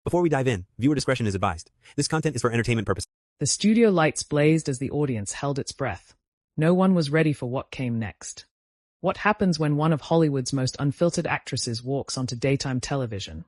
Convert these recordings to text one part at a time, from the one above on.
Before we dive in, viewer discretion is advised. This content is for entertainment purposes. The studio lights blazed as the audience held its breath. No one was ready for what came next. What happens when one of Hollywood's most unfiltered actresses walks onto daytime television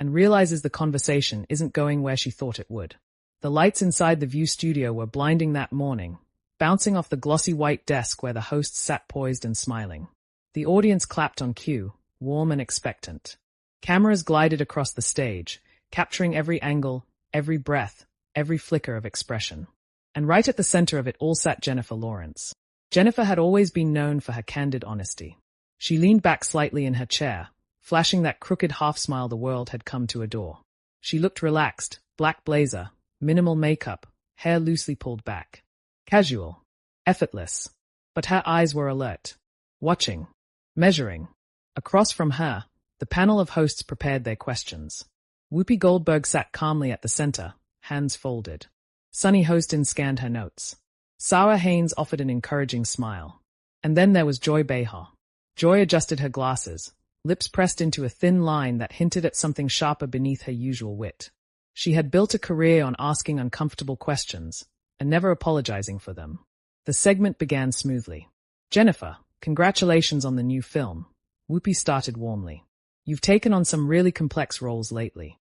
and realizes the conversation isn't going where she thought it would? The lights inside the View studio were blinding that morning, bouncing off the glossy white desk where the host sat poised and smiling. The audience clapped on cue, warm and expectant. Cameras glided across the stage, capturing every angle, every breath, every flicker of expression. And right at the center of it all sat Jennifer Lawrence. Jennifer had always been known for her candid honesty. She leaned back slightly in her chair, flashing that crooked half-smile the world had come to adore. She looked relaxed, black blazer, minimal makeup, hair loosely pulled back. Casual. Effortless. But her eyes were alert. Watching. Measuring. Across from her, the panel of hosts prepared their questions. Whoopi Goldberg sat calmly at the center, hands folded. Sunny Hostin scanned her notes. Sarah Haynes offered an encouraging smile. And then there was Joy Behar. Joy adjusted her glasses, lips pressed into a thin line that hinted at something sharper beneath her usual wit. She had built a career on asking uncomfortable questions, and never apologizing for them. The segment began smoothly. "Jennifer, congratulations on the new film." Whoopi started warmly. "You've taken on some really complex roles lately."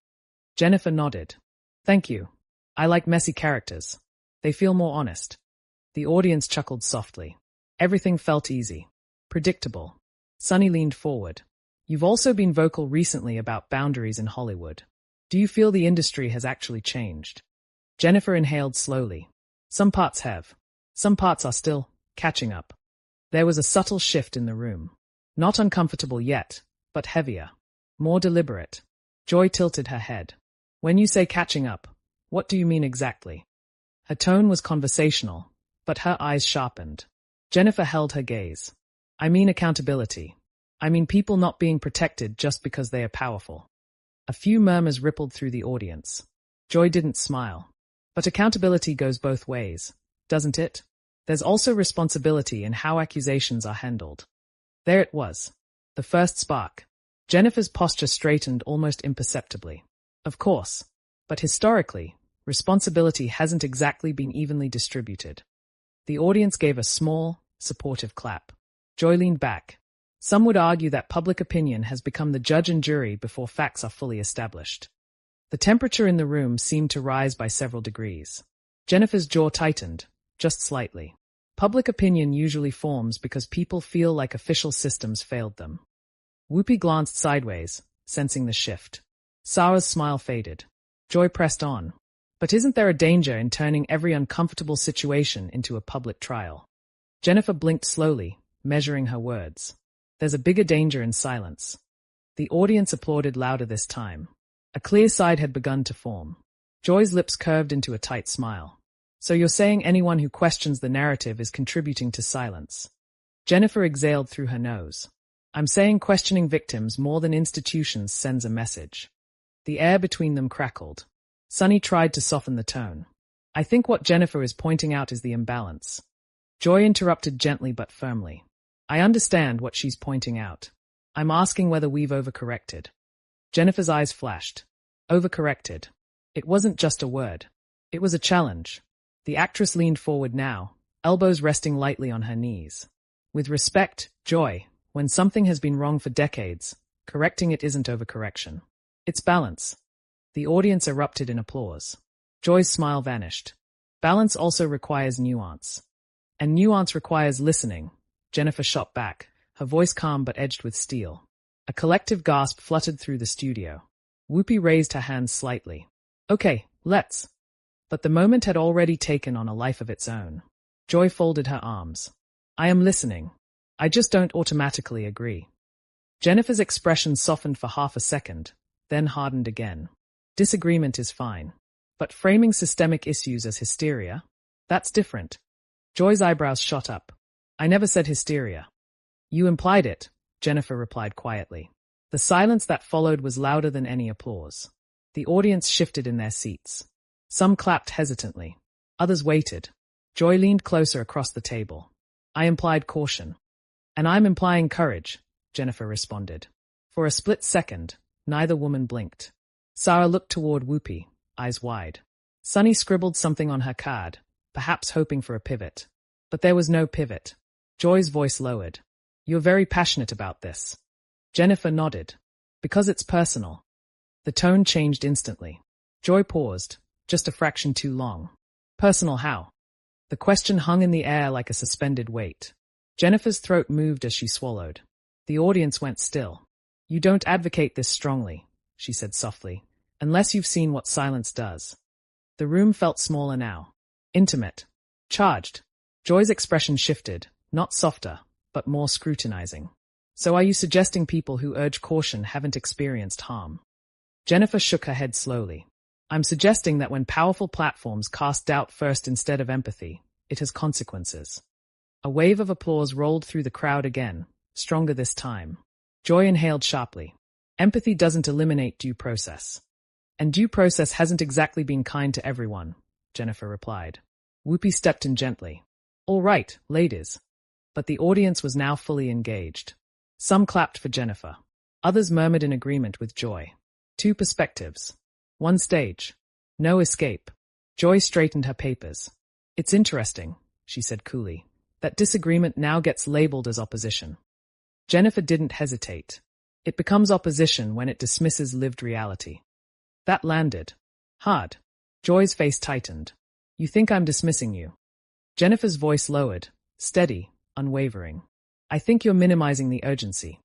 Jennifer nodded. "Thank you. I like messy characters. They feel more honest." The audience chuckled softly. Everything felt easy. Predictable. Sunny leaned forward. "You've also been vocal recently about boundaries in Hollywood. Do you feel the industry has actually changed?" Jennifer inhaled slowly. "Some parts have. Some parts are still catching up." There was a subtle shift in the room. Not uncomfortable yet, but heavier. More deliberate. Joy tilted her head. "When you say catching up, what do you mean exactly?" Her tone was conversational, but her eyes sharpened. Jennifer held her gaze. "I mean accountability. I mean people not being protected just because they are powerful." A few murmurs rippled through the audience. Joy didn't smile. "But accountability goes both ways, doesn't it? There's also responsibility in how accusations are handled." There it was. The first spark. Jennifer's posture straightened almost imperceptibly. "Of course. But historically, responsibility hasn't exactly been evenly distributed." The audience gave a small, supportive clap. Joy leaned back. "Some would argue that public opinion has become the judge and jury before facts are fully established." The temperature in the room seemed to rise by several degrees. Jennifer's jaw tightened, just slightly. Public opinion usually forms because people feel like official systems failed them. Whoopi glanced sideways, sensing the shift. Sarah's smile faded. Joy pressed on. "But isn't there a danger in turning every uncomfortable situation into a public trial?" Jennifer blinked slowly, measuring her words. "There's a bigger danger in silence." The audience applauded louder this time. A clear side had begun to form. Joy's lips curved into a tight smile. "So you're saying anyone who questions the narrative is contributing to silence?" Jennifer exhaled through her nose. "I'm saying questioning victims more than institutions sends a message." The air between them crackled. Sunny tried to soften the tone. "I think what Jennifer is pointing out is the imbalance." Joy interrupted gently but firmly. "I understand what she's pointing out. I'm asking whether we've overcorrected." Jennifer's eyes flashed. Overcorrected. It wasn't just a word. It was a challenge. The actress leaned forward now, elbows resting lightly on her knees. "With respect, Joy, when something has been wrong for decades, correcting it isn't overcorrection. It's balance." The audience erupted in applause. Joy's smile vanished. "Balance also requires nuance. And nuance requires listening." Jennifer shot back, her voice calm but edged with steel. A collective gasp fluttered through the studio. Whoopi raised her hands slightly. "Okay, let's." But the moment had already taken on a life of its own. Joy folded her arms. "I am listening. I just don't automatically agree." Jennifer's expression softened for half a second, then hardened again. "Disagreement is fine. But framing systemic issues as hysteria? That's different." Joy's eyebrows shot up. "I never said hysteria." "You implied it," Jennifer replied quietly. The silence that followed was louder than any applause. The audience shifted in their seats. Some clapped hesitantly. Others waited. Joy leaned closer across the table. "I implied caution." "And I'm implying courage," Jennifer responded. For a split second, neither woman blinked. Sarah looked toward Whoopi, eyes wide. Sunny scribbled something on her card, perhaps hoping for a pivot. But there was no pivot. Joy's voice lowered. You're very passionate about this. Jennifer nodded. Because it's personal. The tone changed instantly. Joy paused, just a fraction too long. Personal how? The question hung in the air like a suspended weight. Jennifer's throat moved as she swallowed. The audience went still. You don't advocate this strongly, she said softly, unless you've seen what silence does. The room felt smaller now. Intimate. Charged. Joy's expression shifted, not softer, but more scrutinizing. So are you suggesting people who urge caution haven't experienced harm? Jennifer shook her head slowly. I'm suggesting that when powerful platforms cast doubt first instead of empathy, it has consequences. A wave of applause rolled through the crowd again, stronger this time. Joy inhaled sharply. Empathy doesn't eliminate due process. And due process hasn't exactly been kind to everyone, Jennifer replied. Whoopi stepped in gently. All right, ladies. But the audience was now fully engaged. Some clapped for Jennifer. Others murmured in agreement with Joy. Two perspectives. One stage. No escape. Joy straightened her papers. It's interesting, she said coolly, that disagreement now gets labeled as opposition. Jennifer didn't hesitate. It becomes opposition when it dismisses lived reality. That landed. Hard. Joy's face tightened. You think I'm dismissing you? Jennifer's voice lowered, steady, unwavering. I think you're minimizing the urgency.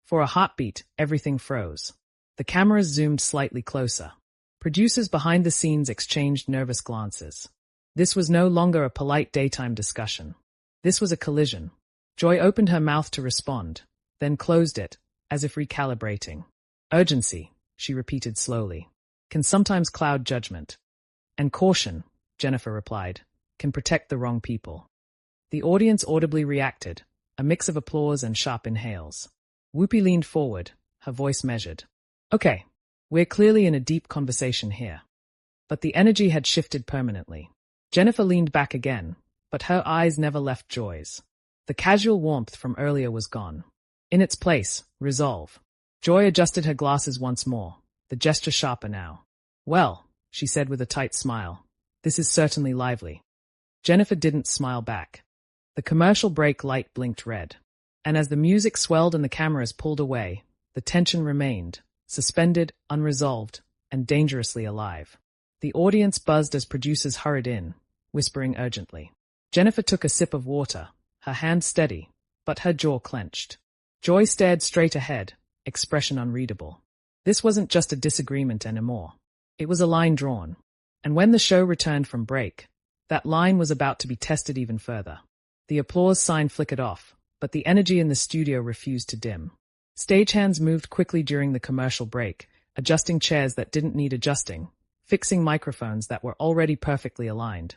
For a heartbeat, everything froze. The cameras zoomed slightly closer. Producers behind the scenes exchanged nervous glances. This was no longer a polite daytime discussion. This was a collision. Joy opened her mouth to respond, then closed it, as if recalibrating. Urgency, she repeated slowly, can sometimes cloud judgment. And caution, Jennifer replied, can protect the wrong people. The audience audibly reacted, a mix of applause and sharp inhales. Whoopi leaned forward, her voice measured. Okay, we're clearly in a deep conversation here. But the energy had shifted permanently. Jennifer leaned back again, but her eyes never left Joy's. The casual warmth from earlier was gone. In its place, resolve. Joy adjusted her glasses once more, the gesture sharper now. Well, she said with a tight smile, this is certainly lively. Jennifer didn't smile back. The commercial break light blinked red. And as the music swelled and the cameras pulled away, the tension remained, suspended, unresolved, and dangerously alive. The audience buzzed as producers hurried in, whispering urgently. Jennifer took a sip of water, her hand steady, but her jaw clenched. Joy stared straight ahead, expression unreadable. This wasn't just a disagreement anymore. It was a line drawn. And when the show returned from break, that line was about to be tested even further. The applause sign flickered off, but the energy in the studio refused to dim. Stagehands moved quickly during the commercial break, adjusting chairs that didn't need adjusting, fixing microphones that were already perfectly aligned.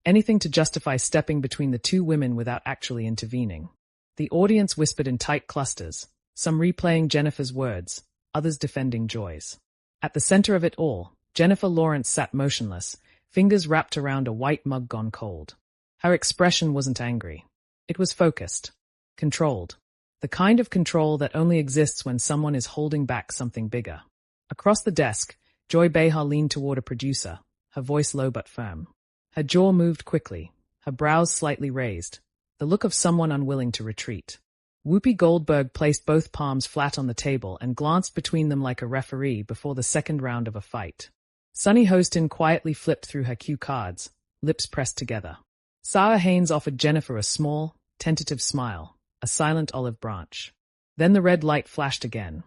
Anything to justify stepping between the two women without actually intervening. The audience whispered in tight clusters, some replaying Jennifer's words, others defending Joy's. At the center of it all, Jennifer Lawrence sat motionless, fingers wrapped around a white mug gone cold. Her expression wasn't angry. It was focused, controlled. The kind of control that only exists when someone is holding back something bigger. Across the desk, Joy Behar leaned toward a producer, her voice low but firm. Her jaw moved quickly, her brows slightly raised, the look of someone unwilling to retreat. Whoopi Goldberg placed both palms flat on the table and glanced between them like a referee before the second round of a fight. Sunny Hostin quietly flipped through her cue cards, lips pressed together. Sarah Haynes offered Jennifer a small, tentative smile, a silent olive branch. Then the red light flashed again.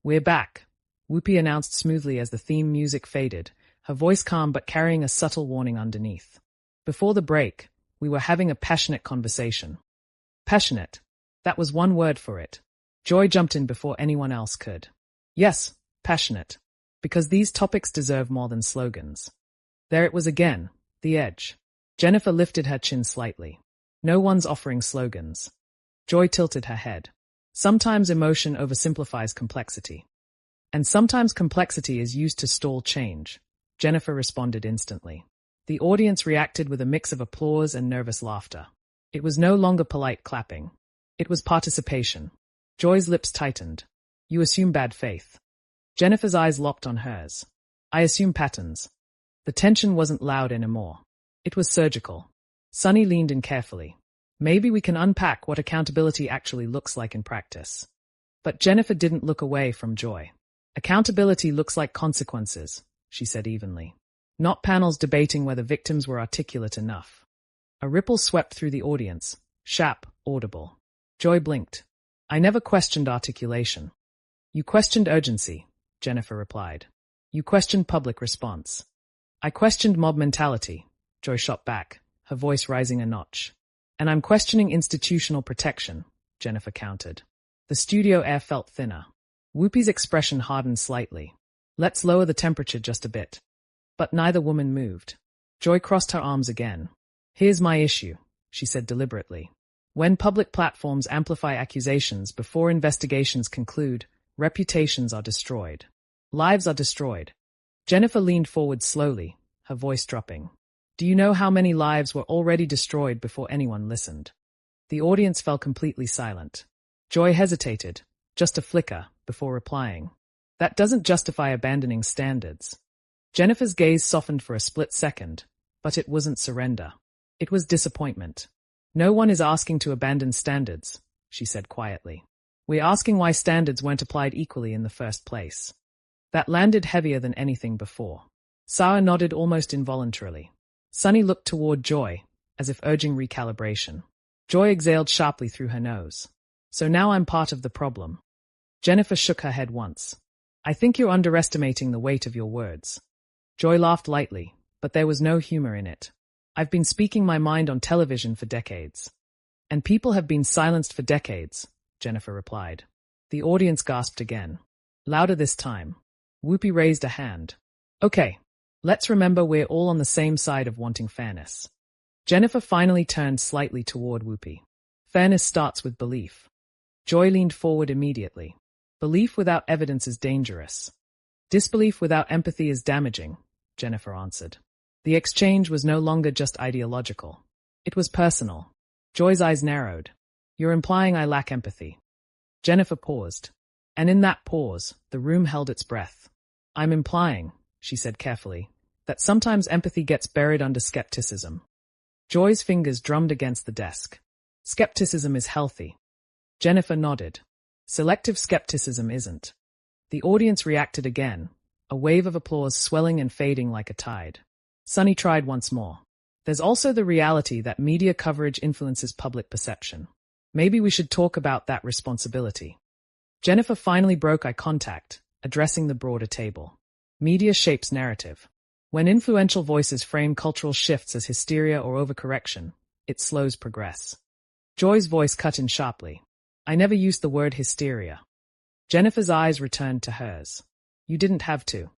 We're back, Whoopi announced smoothly as the theme music faded, her voice calm but carrying a subtle warning underneath. Before the break, we were having a passionate conversation. Passionate. That was one word for it. Joy jumped in before anyone else could. Yes, passionate. Because these topics deserve more than slogans. There it was again, the edge. Jennifer lifted her chin slightly. No one's offering slogans. Joy tilted her head. Sometimes emotion oversimplifies complexity. And sometimes complexity is used to stall change. Jennifer responded instantly. The audience reacted with a mix of applause and nervous laughter. It was no longer polite clapping. It was participation. Joy's lips tightened. You assume bad faith. Jennifer's eyes locked on hers. I assume patterns. The tension wasn't loud anymore. It was surgical. Sunny leaned in carefully. Maybe we can unpack what accountability actually looks like in practice. But Jennifer didn't look away from Joy. Accountability looks like consequences, she said evenly. Not panels debating whether victims were articulate enough. A ripple swept through the audience, sharp, audible. Joy blinked. I never questioned articulation. You questioned urgency, Jennifer replied. You questioned public response. I questioned mob mentality, Joy shot back, her voice rising a notch. And I'm questioning institutional protection, Jennifer countered. The studio air felt thinner. Whoopi's expression hardened slightly. Let's lower the temperature just a bit. But neither woman moved. Joy crossed her arms again. Here's my issue, she said deliberately. When public platforms amplify accusations before investigations conclude, reputations are destroyed. Lives are destroyed. Jennifer leaned forward slowly, her voice dropping. Do you know how many lives were already destroyed before anyone listened? The audience fell completely silent. Joy hesitated, just a flicker, before replying. That doesn't justify abandoning standards. Jennifer's gaze softened for a split second, but it wasn't surrender. It was disappointment. No one is asking to abandon standards, she said quietly. We're asking why standards weren't applied equally in the first place. That landed heavier than anything before. Sarah nodded almost involuntarily. Sunny looked toward Joy, as if urging recalibration. Joy exhaled sharply through her nose. So now I'm part of the problem. Jennifer shook her head once. I think you're underestimating the weight of your words. Joy laughed lightly, but there was no humor in it. I've been speaking my mind on television for decades. And people have been silenced for decades, Jennifer replied. The audience gasped again. Louder this time. Whoopi raised a hand. Okay, let's remember we're all on the same side of wanting fairness. Jennifer finally turned slightly toward Whoopi. Fairness starts with belief. Joy leaned forward immediately. Belief without evidence is dangerous. Disbelief without empathy is damaging, Jennifer answered. The exchange was no longer just ideological. It was personal. Joy's eyes narrowed. You're implying I lack empathy. Jennifer paused. And in that pause, the room held its breath. I'm implying, she said carefully, that sometimes empathy gets buried under skepticism. Joy's fingers drummed against the desk. Skepticism is healthy. Jennifer nodded. Selective skepticism isn't. The audience reacted again, a wave of applause swelling and fading like a tide. Sunny tried once more. There's also the reality that media coverage influences public perception. Maybe we should talk about that responsibility. Jennifer finally broke eye contact, addressing the broader table. Media shapes narrative. When influential voices frame cultural shifts as hysteria or overcorrection, it slows progress. Joy's voice cut in sharply. I never used the word hysteria. Jennifer's eyes returned to hers. You didn't have to.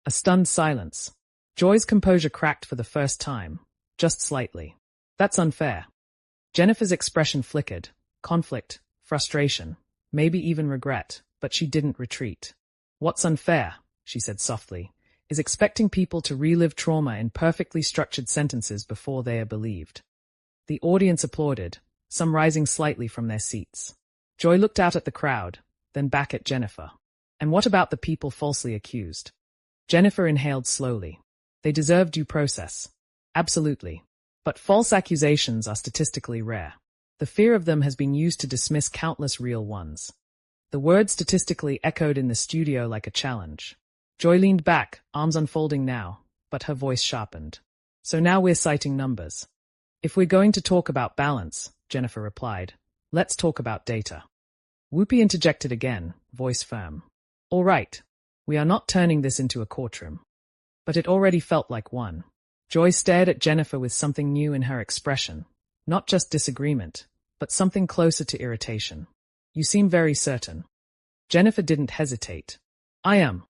A stunned silence. Joy's composure cracked for the first time, just slightly. That's unfair. Jennifer's expression flickered. Conflict, frustration, maybe even regret, but she didn't retreat. What's unfair, she said softly, is expecting people to relive trauma in perfectly structured sentences before they are believed. The audience applauded, some rising slightly from their seats. Joy looked out at the crowd, then back at Jennifer. And what about the people falsely accused? Jennifer inhaled slowly. They deserve due process. Absolutely. But false accusations are statistically rare. The fear of them has been used to dismiss countless real ones. The word statistically echoed in the studio like a challenge. Joy leaned back, arms unfolding now, but her voice sharpened. So now we're citing numbers. If we're going to talk about balance, Jennifer replied, let's talk about data. Whoopi interjected again, voice firm. All right, we are not turning this into a courtroom. But it already felt like one. Joy stared at Jennifer with something new in her expression. Not just disagreement, but something closer to irritation. You seem very certain. Jennifer didn't hesitate. I am.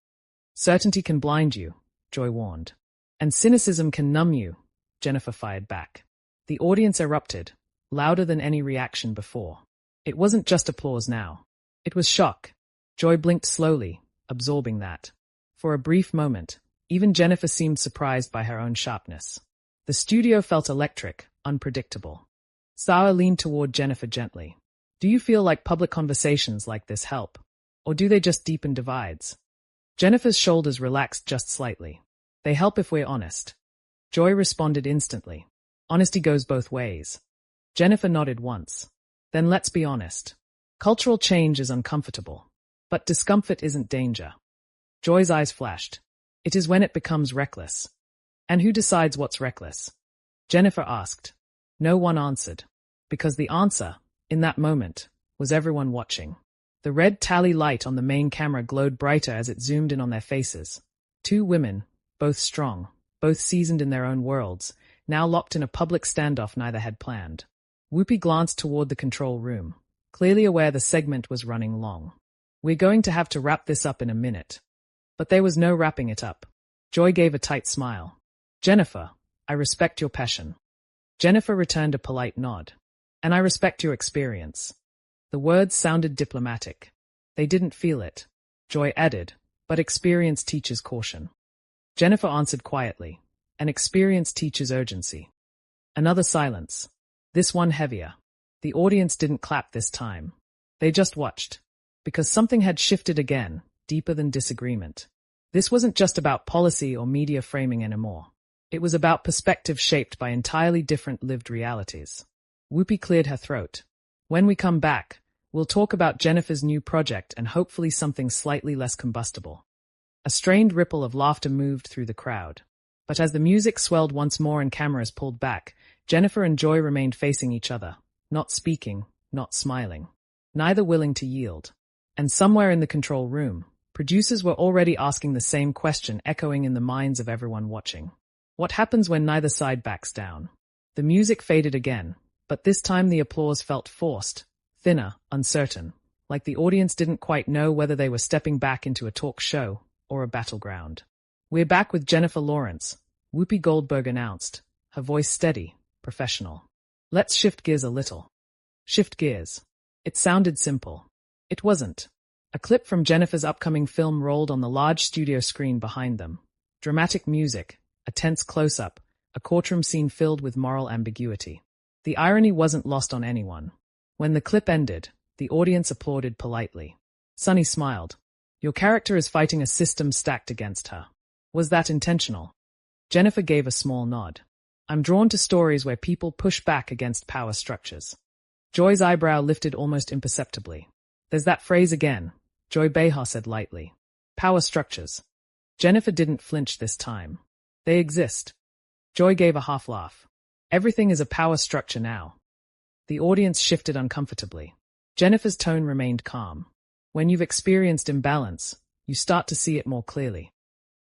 Certainty can blind you, Joy warned. And cynicism can numb you, Jennifer fired back. The audience erupted, louder than any reaction before. It wasn't just applause now. It was shock. Joy blinked slowly, absorbing that. For a brief moment, even Jennifer seemed surprised by her own sharpness. The studio felt electric, unpredictable. Sarah leaned toward Jennifer gently. Do you feel like public conversations like this help? Or do they just deepen divides? Jennifer's shoulders relaxed just slightly. They help if we're honest. Joy responded instantly. Honesty goes both ways. Jennifer nodded once. Then let's be honest. Cultural change is uncomfortable. But discomfort isn't danger. Joy's eyes flashed. It is when it becomes reckless. And who decides what's reckless? Jennifer asked. No one answered. Because the answer, in that moment, was everyone watching. The red tally light on the main camera glowed brighter as it zoomed in on their faces. Two women, both strong, both seasoned in their own worlds, now locked in a public standoff neither had planned. Whoopi glanced toward the control room, clearly aware the segment was running long. We're going to have to wrap this up in a minute. But there was no wrapping it up. Joy gave a tight smile. Jennifer, I respect your passion. Jennifer returned a polite nod. And I respect your experience. The words sounded diplomatic. They didn't feel it. Joy added, but experience teaches caution. Jennifer answered quietly, and experience teaches urgency. Another silence. This one heavier. The audience didn't clap this time. They just watched. Because something had shifted again, deeper than disagreement. This wasn't just about policy or media framing anymore. It was about perspective shaped by entirely different lived realities. Whoopi cleared her throat. When we come back, we'll talk about Jennifer's new project and hopefully something slightly less combustible. A strained ripple of laughter moved through the crowd. But as the music swelled once more and cameras pulled back, Jennifer and Joy remained facing each other, not speaking, not smiling, neither willing to yield. And somewhere in the control room, producers were already asking the same question echoing in the minds of everyone watching. What happens when neither side backs down? The music faded again, but this time the applause felt forced, thinner, uncertain, like the audience didn't quite know whether they were stepping back into a talk show or a battleground. We're back with Jennifer Lawrence, Whoopi Goldberg announced, her voice steady, professional. Let's shift gears a little. Shift gears. It sounded simple. It wasn't. A clip from Jennifer's upcoming film rolled on the large studio screen behind them. Dramatic music, a tense close-up, a courtroom scene filled with moral ambiguity. The irony wasn't lost on anyone. When the clip ended, the audience applauded politely. Sunny smiled. Your character is fighting a system stacked against her. Was that intentional? Jennifer gave a small nod. I'm drawn to stories where people push back against power structures. Joy's eyebrow lifted almost imperceptibly. There's that phrase again, Joy Behar said lightly. Power structures. Jennifer didn't flinch this time. They exist. Joy gave a half laugh. Everything is a power structure now. The audience shifted uncomfortably. Jennifer's tone remained calm. When you've experienced imbalance, you start to see it more clearly.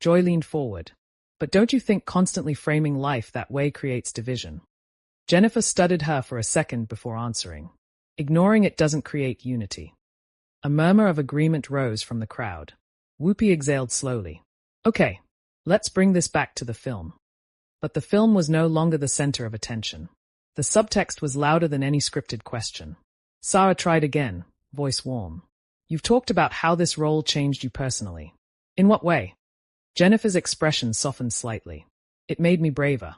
Joy leaned forward. But don't you think constantly framing life that way creates division? Jennifer studied her for a second before answering. Ignoring it doesn't create unity. A murmur of agreement rose from the crowd. Whoopi exhaled slowly. Okay, let's bring this back to the film. But the film was no longer the center of attention. The subtext was louder than any scripted question. Sarah tried again, voice warm. You've talked about how this role changed you personally. In what way? Jennifer's expression softened slightly. It made me braver.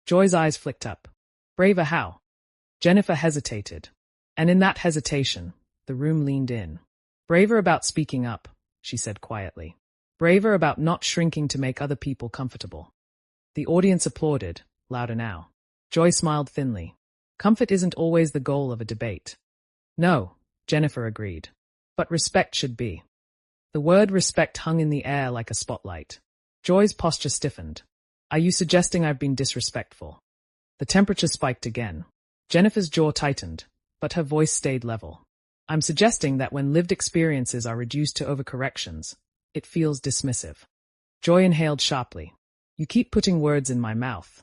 Joy's eyes flicked up. Braver how? Jennifer hesitated. And in that hesitation, the room leaned in. Braver about speaking up, she said quietly. Braver about not shrinking to make other people comfortable. The audience applauded, louder now. Joy smiled thinly. Comfort isn't always the goal of a debate. No, Jennifer agreed. But respect should be. The word respect hung in the air like a spotlight. Joy's posture stiffened. Are you suggesting I've been disrespectful? The temperature spiked again. Jennifer's jaw tightened, but her voice stayed level. I'm suggesting that when lived experiences are reduced to overcorrections, it feels dismissive. Joy inhaled sharply. You keep putting words in my mouth.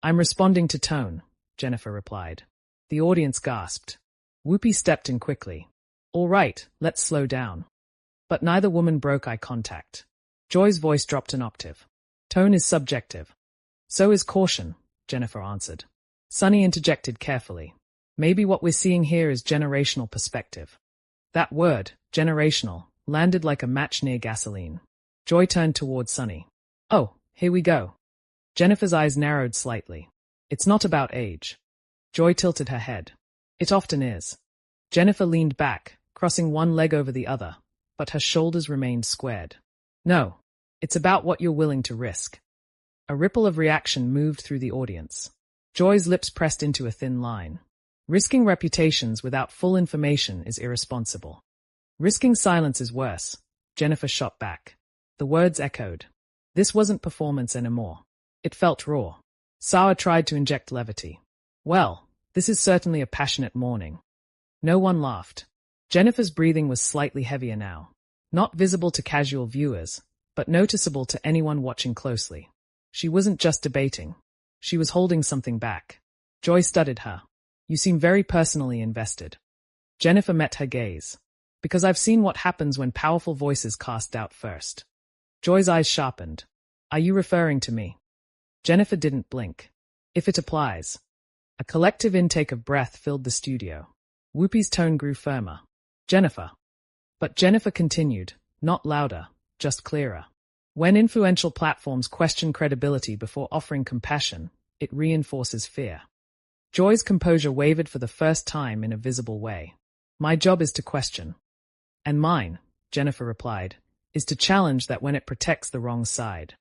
I'm responding to tone, Jennifer replied. The audience gasped. Whoopi stepped in quickly. All right, let's slow down. But neither woman broke eye contact. Joy's voice dropped an octave. Tone is subjective. So is caution, Jennifer answered. Sunny interjected carefully. Maybe what we're seeing here is generational perspective. That word, generational, landed like a match near gasoline. Joy turned toward Sunny. Oh, here we go. Jennifer's eyes narrowed slightly. It's not about age. Joy tilted her head. It often is. Jennifer leaned back, crossing one leg over the other, but her shoulders remained squared. No, it's about what you're willing to risk. A ripple of reaction moved through the audience. Joy's lips pressed into a thin line. Risking reputations without full information is irresponsible. Risking silence is worse, Jennifer shot back. The words echoed. This wasn't performance anymore. It felt raw. Sawa tried to inject levity. Well, this is certainly a passionate morning. No one laughed. Jennifer's breathing was slightly heavier now. Not visible to casual viewers, but noticeable to anyone watching closely. She wasn't just debating. She was holding something back. Joy studied her. You seem very personally invested. Jennifer met her gaze. Because I've seen what happens when powerful voices cast doubt first. Joy's eyes sharpened. Are you referring to me? Jennifer didn't blink. If it applies. A collective intake of breath filled the studio. Whoopi's tone grew firmer. Jennifer. But Jennifer continued, not louder, just clearer. When influential platforms question credibility before offering compassion, it reinforces fear. Joy's composure wavered for the first time in a visible way. My job is to question. And mine, Jennifer replied, is to challenge that when it protects the wrong side.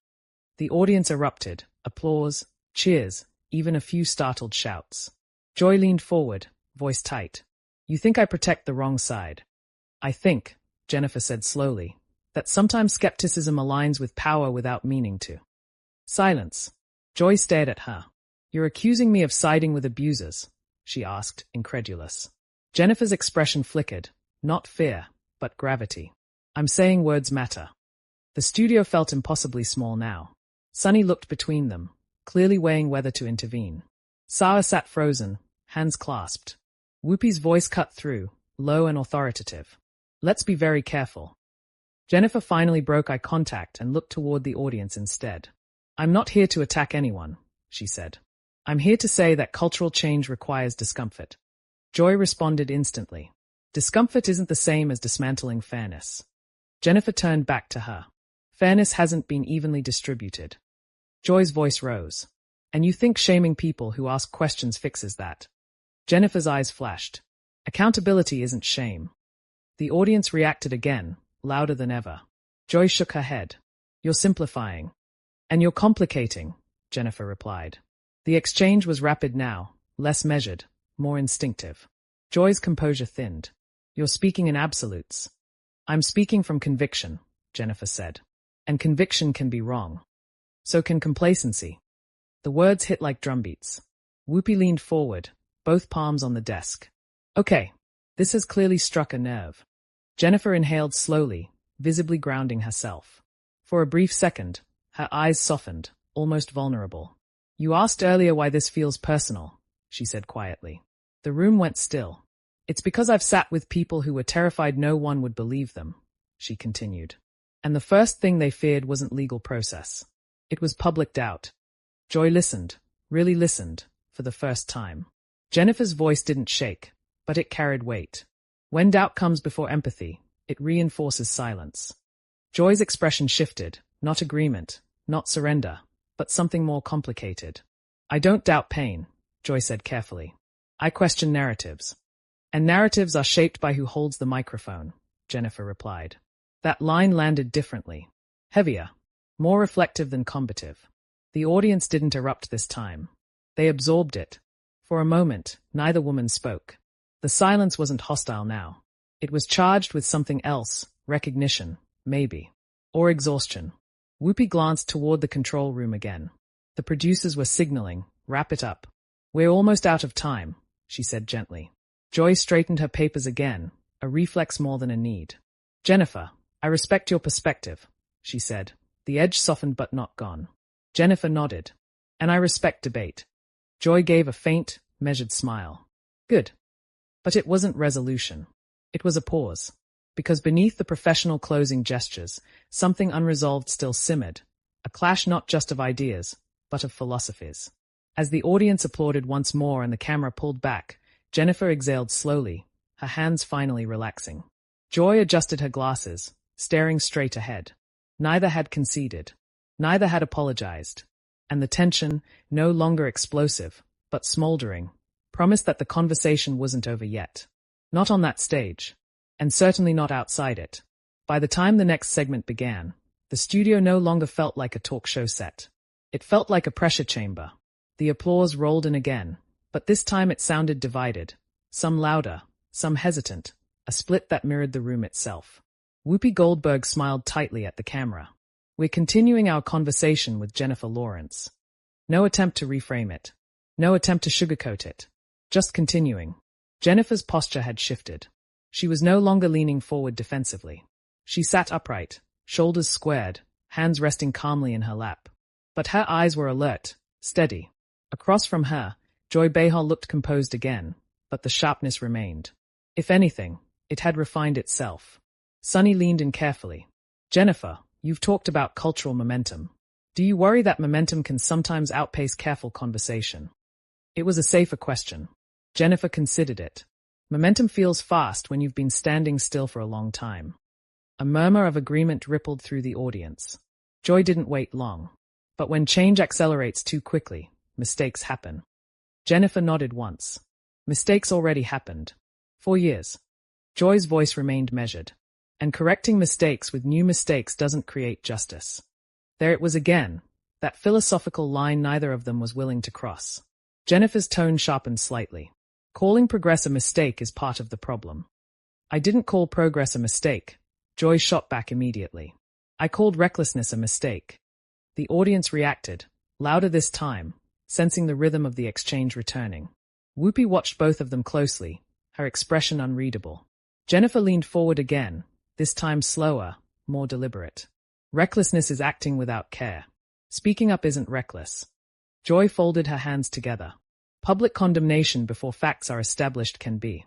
The audience erupted, applause, cheers, even a few startled shouts. Joy leaned forward, voice tight. You think I protect the wrong side? I think, Jennifer said slowly, that sometimes skepticism aligns with power without meaning to. Silence. Joy stared at her. You're accusing me of siding with abusers, she asked, incredulous. Jennifer's expression flickered, not fear, but gravity. I'm saying words matter. The studio felt impossibly small now. Sunny looked between them, clearly weighing whether to intervene. Sawa sat frozen, hands clasped. Whoopi's voice cut through, low and authoritative. Let's be very careful. Jennifer finally broke eye contact and looked toward the audience instead. I'm not here to attack anyone, she said. I'm here to say that cultural change requires discomfort. Joy responded instantly. Discomfort isn't the same as dismantling fairness. Jennifer turned back to her. Fairness hasn't been evenly distributed. Joy's voice rose. And you think shaming people who ask questions fixes that? Jennifer's eyes flashed. Accountability isn't shame. The audience reacted again, louder than ever. Joy shook her head. You're simplifying. And you're complicating, Jennifer replied. The exchange was rapid now, less measured, more instinctive. Joy's composure thinned. You're speaking in absolutes. I'm speaking from conviction, Jennifer said. And conviction can be wrong. So can complacency. The words hit like drumbeats. Whoopi leaned forward, both palms on the desk. Okay, this has clearly struck a nerve. Jennifer inhaled slowly, visibly grounding herself. For a brief second, her eyes softened, almost vulnerable. You asked earlier why this feels personal, she said quietly. The room went still. It's because I've sat with people who were terrified no one would believe them, she continued. And the first thing they feared wasn't legal process. It was public doubt. Joy listened, really listened, for the first time. Jennifer's voice didn't shake, but it carried weight. When doubt comes before empathy, it reinforces silence. Joy's expression shifted, not agreement, not surrender, but something more complicated. I don't doubt pain, Joy said carefully. I question narratives. And narratives are shaped by who holds the microphone, Jennifer replied. That line landed differently. Heavier, more reflective than combative. The audience didn't erupt this time. They absorbed it. For a moment, neither woman spoke. The silence wasn't hostile now. It was charged with something else, recognition, maybe. Or exhaustion. Whoopi glanced toward the control room again. The producers were signaling, wrap it up. We're almost out of time, she said gently. Joy straightened her papers again, a reflex more than a need. Jennifer, I respect your perspective, she said, the edge softened but not gone. Jennifer nodded. And I respect debate. Joy gave a faint, measured smile. Good. But it wasn't resolution. It was a pause. Because beneath the professional closing gestures, something unresolved still simmered, a clash not just of ideas, but of philosophies. As the audience applauded once more and the camera pulled back, Jennifer exhaled slowly, her hands finally relaxing. Joy adjusted her glasses, staring straight ahead. Neither had conceded. Neither had apologized. And the tension, no longer explosive, but smoldering, promised that the conversation wasn't over yet. Not on that stage. And certainly not outside it. By the time the next segment began, The studio no longer felt like a talk show set. It felt like a pressure chamber. The applause rolled in again, but this time it sounded divided. Some louder, some hesitant, a split that mirrored the room itself. Whoopi Goldberg smiled tightly at the camera. We're continuing our conversation with Jennifer Lawrence. No attempt to reframe it. No attempt to sugarcoat it. Just continuing. Jennifer's posture had shifted. She was no longer leaning forward defensively. She sat upright, shoulders squared, hands resting calmly in her lap. But her eyes were alert, steady. Across from her, Joy Behar looked composed again, but the sharpness remained. If anything, it had refined itself. Sunny leaned in carefully. Jennifer, you've talked about cultural momentum. Do you worry that momentum can sometimes outpace careful conversation? It was a safer question. Jennifer considered it. Momentum feels fast when you've been standing still for a long time. A murmur of agreement rippled through the audience. Joy didn't wait long. But when change accelerates too quickly, mistakes happen. Jennifer nodded once. Mistakes already happened. 4 years. Joy's voice remained measured. And correcting mistakes with new mistakes doesn't create justice. There it was again, that philosophical line neither of them was willing to cross. Jennifer's tone sharpened slightly. Calling progress a mistake is part of the problem. I didn't call progress a mistake. Joy shot back immediately. I called recklessness a mistake. The audience reacted, louder this time, sensing the rhythm of the exchange returning. Whoopi watched both of them closely, her expression unreadable. Jennifer leaned forward again, this time slower, more deliberate. Recklessness is acting without care. Speaking up isn't reckless. Joy folded her hands together. Public condemnation before facts are established can be.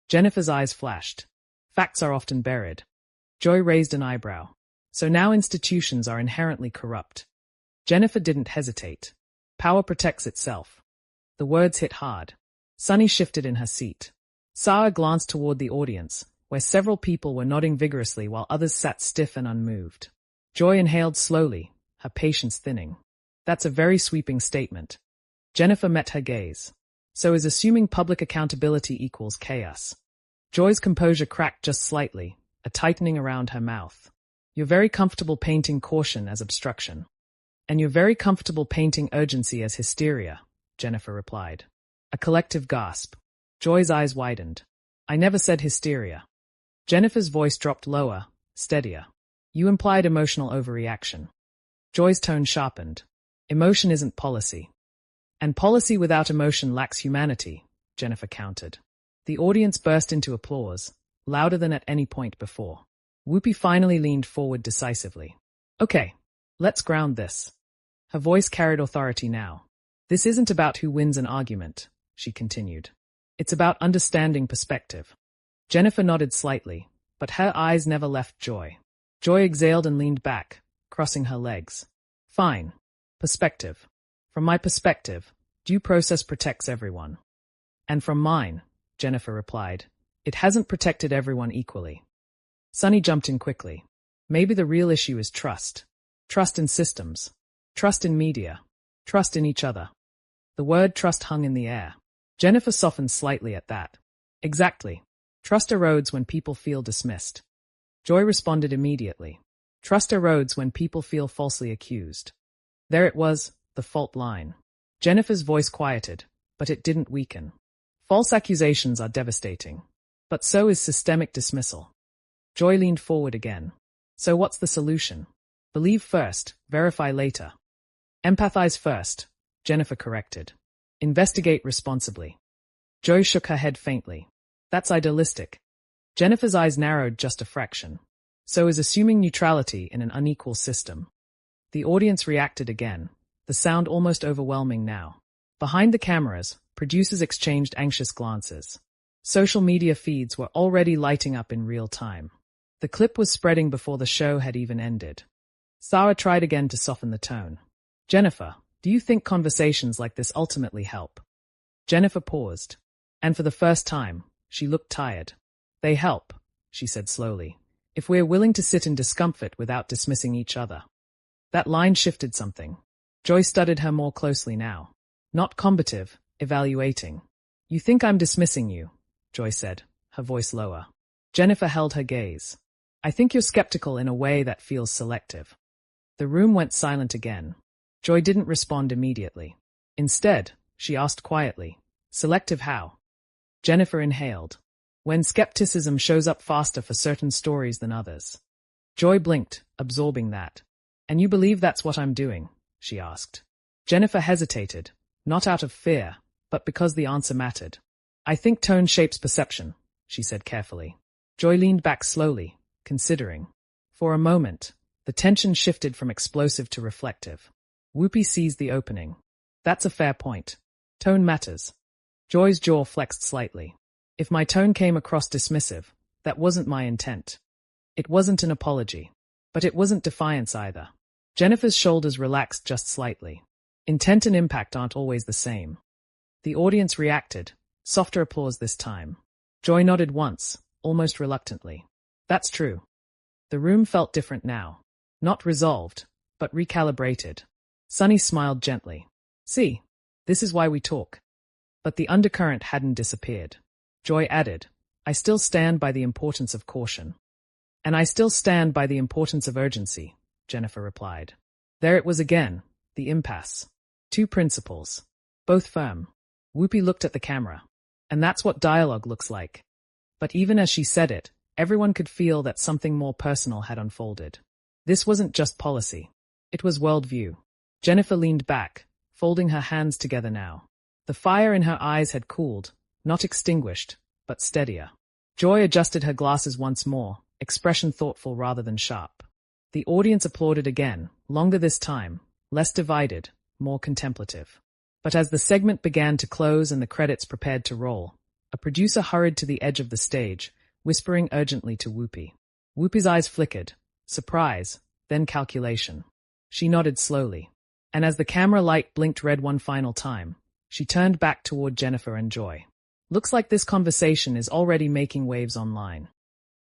Jennifer's eyes flashed. Facts are often buried. Joy raised an eyebrow. So now institutions are inherently corrupt. Jennifer didn't hesitate. Power protects itself. The words hit hard. Sunny shifted in her seat. Sarah glanced toward the audience, where several people were nodding vigorously while others sat stiff and unmoved. Joy inhaled slowly, her patience thinning. That's a very sweeping statement. Jennifer met her gaze. So is assuming public accountability equals chaos. Joy's composure cracked just slightly, a tightening around her mouth. You're very comfortable painting caution as obstruction. And you're very comfortable painting urgency as hysteria, Jennifer replied. A collective gasp. Joy's eyes widened. I never said hysteria. Jennifer's voice dropped lower, steadier. You implied emotional overreaction. Joy's tone sharpened. Emotion isn't policy. And policy without emotion lacks humanity, Jennifer countered. The audience burst into applause, louder than at any point before. Whoopi finally leaned forward decisively. Okay, let's ground this. Her voice carried authority now. This isn't about who wins an argument, she continued. It's about understanding perspective. Jennifer nodded slightly, but her eyes never left Joy. Joy exhaled and leaned back, crossing her legs. Fine. Perspective. From my perspective, due process protects everyone. And from mine, Jennifer replied, it hasn't protected everyone equally. Sunny jumped in quickly. Maybe the real issue is trust. Trust in systems. Trust in media. Trust in each other. The word trust hung in the air. Jennifer softened slightly at that. Exactly. Trust erodes when people feel dismissed. Joy responded immediately. Trust erodes when people feel falsely accused. There it was, the fault line. Jennifer's voice quieted, but it didn't weaken. False accusations are devastating. But so is systemic dismissal. Joy leaned forward again. So what's the solution? Believe first, verify later. Empathize first, Jennifer corrected. Investigate responsibly. Joy shook her head faintly. That's idealistic. Jennifer's eyes narrowed just a fraction. So is assuming neutrality in an unequal system. The audience reacted again, the sound almost overwhelming now. Behind the cameras, producers exchanged anxious glances. Social media feeds were already lighting up in real time. The clip was spreading before the show had even ended. Sarah tried again to soften the tone. Jennifer, do you think conversations like this ultimately help? Jennifer paused. And for the first time, she looked tired. They help, she said slowly, if we're willing to sit in discomfort without dismissing each other. That line shifted something. Joy studied her more closely now. Not combative, evaluating. You think I'm dismissing you, Joy said, her voice lower. Jennifer held her gaze. I think you're skeptical in a way that feels selective. The room went silent again. Joy didn't respond immediately. Instead, she asked quietly, selective how? Jennifer inhaled. When skepticism shows up faster for certain stories than others. Joy blinked, absorbing that. And you believe that's what I'm doing? She asked. Jennifer hesitated, not out of fear, but because the answer mattered. I think tone shapes perception, she said carefully. Joy leaned back slowly, considering. For a moment, the tension shifted from explosive to reflective. Whoopi seized the opening. That's a fair point. Tone matters. Joy's jaw flexed slightly. If my tone came across dismissive, that wasn't my intent. It wasn't an apology. But it wasn't defiance either. Jennifer's shoulders relaxed just slightly. Intent and impact aren't always the same. The audience reacted, softer applause this time. Joy nodded once, almost reluctantly. That's true. The room felt different now. Not resolved, but recalibrated. Sunny smiled gently. See, this is why we talk. But the undercurrent hadn't disappeared. Joy added, I still stand by the importance of caution. And I still stand by the importance of urgency, Jennifer replied. There it was again, the impasse. Two principles. Both firm. Whoopi looked at the camera. And that's what dialogue looks like. But even as she said it, everyone could feel that something more personal had unfolded. This wasn't just policy. It was worldview. Jennifer leaned back, folding her hands together now. The fire in her eyes had cooled, not extinguished, but steadier. Joy adjusted her glasses once more, expression thoughtful rather than sharp. The audience applauded again, longer this time, less divided, more contemplative. But as the segment began to close and the credits prepared to roll, a producer hurried to the edge of the stage, whispering urgently to Whoopi. Whoopi's eyes flickered, surprise, then calculation. She nodded slowly. And as the camera light blinked red one final time, she turned back toward Jennifer and Joy. Looks like this conversation is already making waves online.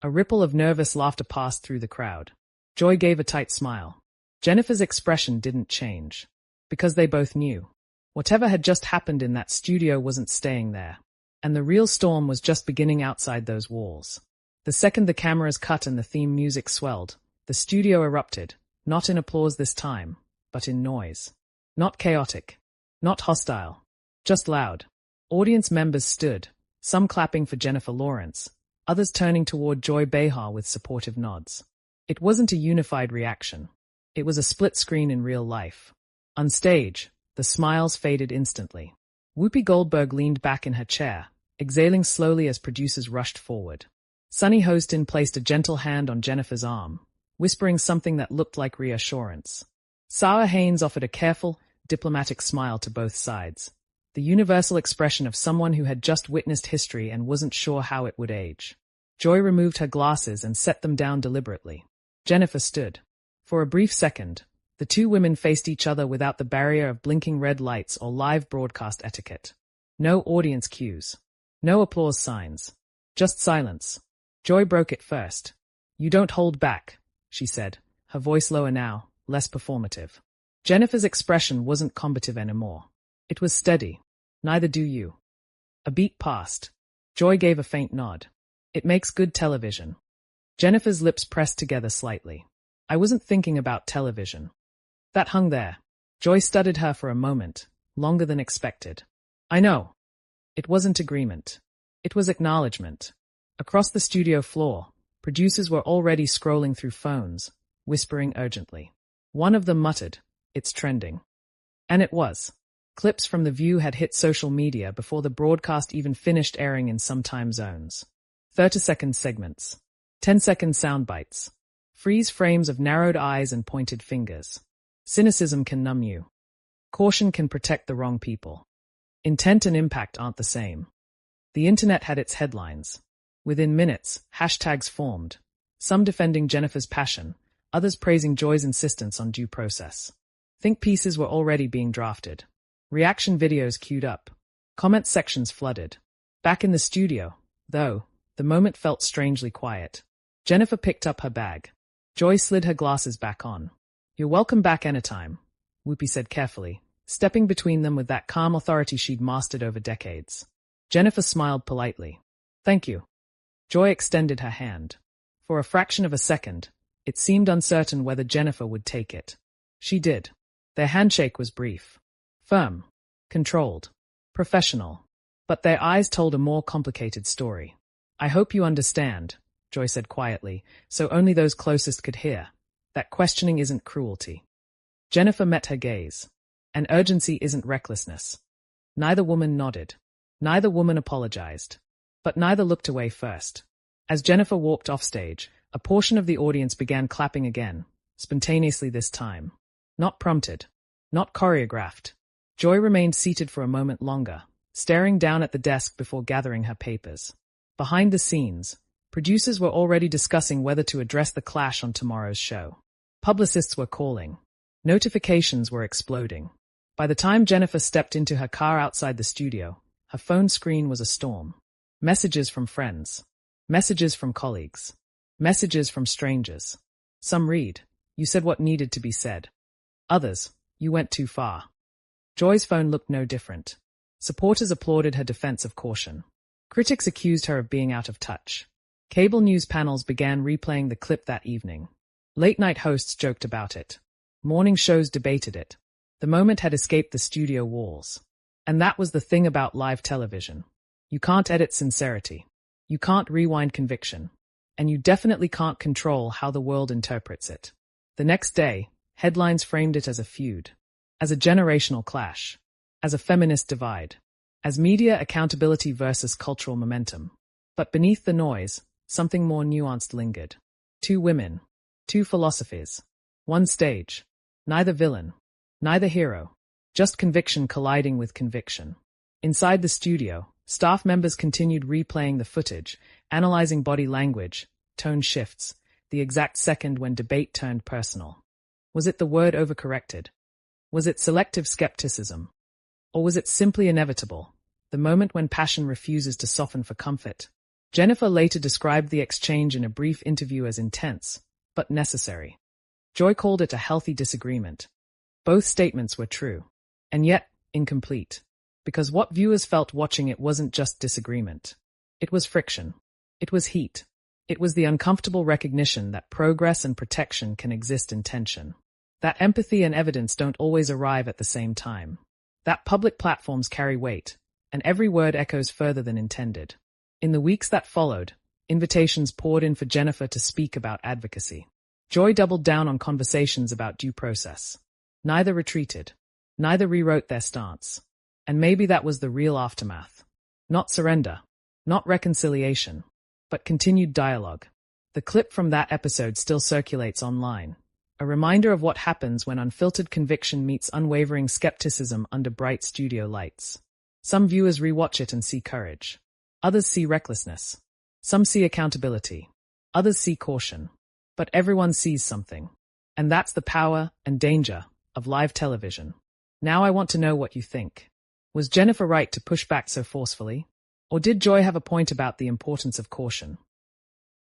A ripple of nervous laughter passed through the crowd. Joy gave a tight smile. Jennifer's expression didn't change. Because they both knew. Whatever had just happened in that studio wasn't staying there. And the real storm was just beginning outside those walls. The second the cameras cut and the theme music swelled, the studio erupted, not in applause this time, but in noise. Not chaotic. Not hostile. Just loud. Audience members stood, some clapping for Jennifer Lawrence, others turning toward Joy Behar with supportive nods. It wasn't a unified reaction. It was a split screen in real life. On stage, the smiles faded instantly. Whoopi Goldberg leaned back in her chair, exhaling slowly as producers rushed forward. Sunny Hostin placed a gentle hand on Jennifer's arm, whispering something that looked like reassurance. Sarah Haynes offered a careful, diplomatic smile to both sides, the universal expression of someone who had just witnessed history and wasn't sure how it would age. Joy removed her glasses and set them down deliberately. Jennifer stood. For a brief second, the two women faced each other without the barrier of blinking red lights or live broadcast etiquette. No audience cues. No applause signs. Just silence. Joy broke it first. You don't hold back, she said, her voice lower now, less performative. Jennifer's expression wasn't combative anymore. It was steady. Neither do you. A beat passed. Joy gave a faint nod. It makes good television. Jennifer's lips pressed together slightly. I wasn't thinking about television. That hung there. Joy studied her for a moment, longer than expected. I know. It wasn't agreement. It was acknowledgement. Across the studio floor, producers were already scrolling through phones, whispering urgently. One of them muttered, "It's trending." And it was. Clips from The View had hit social media before the broadcast even finished airing in some time zones. 30-second segments. 10-second sound bites. Freeze frames of narrowed eyes and pointed fingers. Cynicism can numb you. Caution can protect the wrong people. Intent and impact aren't the same. The internet had its headlines. Within minutes, hashtags formed. Some defending Jennifer's passion, others praising Joy's insistence on due process. Think pieces were already being drafted. Reaction videos queued up. Comment sections flooded. Back in the studio, though, the moment felt strangely quiet. Jennifer picked up her bag. Joy slid her glasses back on. You're welcome back anytime, Whoopi said carefully, stepping between them with that calm authority she'd mastered over decades. Jennifer smiled politely. Thank you. Joy extended her hand. For a fraction of a second, it seemed uncertain whether Jennifer would take it. She did. Their handshake was brief. Firm. Controlled. Professional. But their eyes told a more complicated story. I hope you understand, Joy said quietly, so only those closest could hear, that questioning isn't cruelty. Jennifer met her gaze. And urgency isn't recklessness. Neither woman nodded. Neither woman apologized. But neither looked away first. As Jennifer walked offstage, a portion of the audience began clapping again, spontaneously this time. Not prompted. Not choreographed. Joy remained seated for a moment longer, staring down at the desk before gathering her papers. Behind the scenes, producers were already discussing whether to address the clash on tomorrow's show. Publicists were calling. Notifications were exploding. By the time Jennifer stepped into her car outside the studio, her phone screen was a storm. Messages from friends. Messages from colleagues. Messages from strangers. Some read, "You said what needed to be said." Others, "You went too far." Joy's phone looked no different. Supporters applauded her defense of caution. Critics accused her of being out of touch. Cable news panels began replaying the clip that evening. Late-night hosts joked about it. Morning shows debated it. The moment had escaped the studio walls. And that was the thing about live television. You can't edit sincerity. You can't rewind conviction. And you definitely can't control how the world interprets it. The next day, headlines framed it as a feud, as a generational clash, as a feminist divide, as media accountability versus cultural momentum. But beneath the noise, something more nuanced lingered. Two women, two philosophies, one stage, neither villain, neither hero, just conviction colliding with conviction. Inside the studio, staff members continued replaying the footage, analyzing body language, tone shifts, the exact second when debate turned personal. Was it the word overcorrected? Was it selective skepticism? Or was it simply inevitable, the moment when passion refuses to soften for comfort? Jennifer later described the exchange in a brief interview as intense, but necessary. Joy called it a healthy disagreement. Both statements were true, and yet incomplete, because what viewers felt watching it wasn't just disagreement. It was friction. It was heat. It was the uncomfortable recognition that progress and protection can exist in tension. That empathy and evidence don't always arrive at the same time. That public platforms carry weight, and every word echoes further than intended. In the weeks that followed, invitations poured in for Jennifer to speak about advocacy. Joy doubled down on conversations about due process. Neither retreated. Neither rewrote their stance. And maybe that was the real aftermath. Not surrender. Not reconciliation. But continued dialogue. The clip from that episode still circulates online. A reminder of what happens when unfiltered conviction meets unwavering skepticism under bright studio lights. Some viewers rewatch it and see courage. Others see recklessness. Some see accountability. Others see caution. But everyone sees something. And that's the power and danger of live television. Now I want to know what you think. Was Jennifer right to push back so forcefully? Or did Joy have a point about the importance of caution?